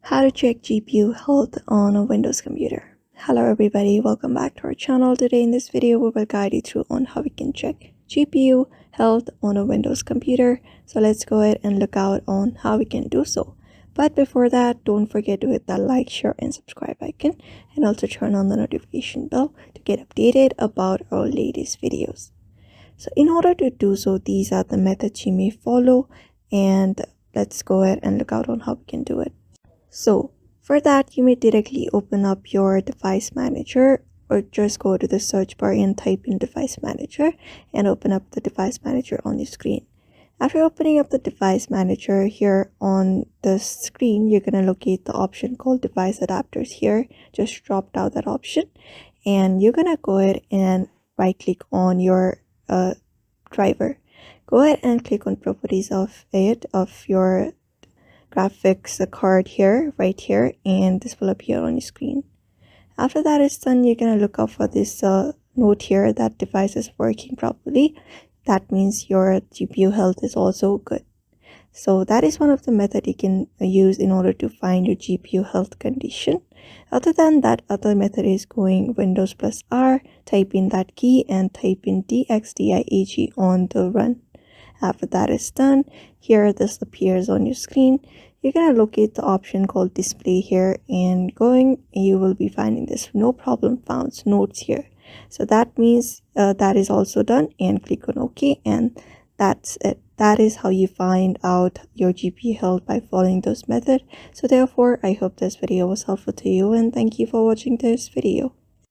How to check GPU health on a Windows computer. Hello everybody, welcome back to our channel. Today in this video we will guide you through on how we can check GPU health on a Windows computer. So let's go ahead and look out on how we can do so. But before that, don't forget to hit that like, share and subscribe icon, and also turn on the notification bell to get updated about our latest videos. So in order to do so, these are the methods you may follow, and let's go ahead and look out on how we can do it. So for that, you may directly open up your device manager, or just go to the search bar and type in device manager and open up the device manager on your screen. After opening up the device manager, here on the screen, you're going to locate the option called device adapters here. Just drop down that option and you're going to go ahead and right click on your driver. Go ahead and click on properties of your graphics card here, right here, and this will appear on your screen. After that is done, you're going to look out for this note here that device is working properly. That means your GPU health is also good. So that is one of the methods you can use in order to find your GPU health condition. Other than that, other method is going Windows plus R, type in that key and type in DXDIAG on the run. After that is done, here this appears on your screen. You're going to locate the option called display here, and you will be finding this no problem found notes here. So that means that is also done, and click on OK, and that's it. That is how you find out your GPU health by following those methods. So therefore, I hope this video was helpful to you, and thank you for watching this video.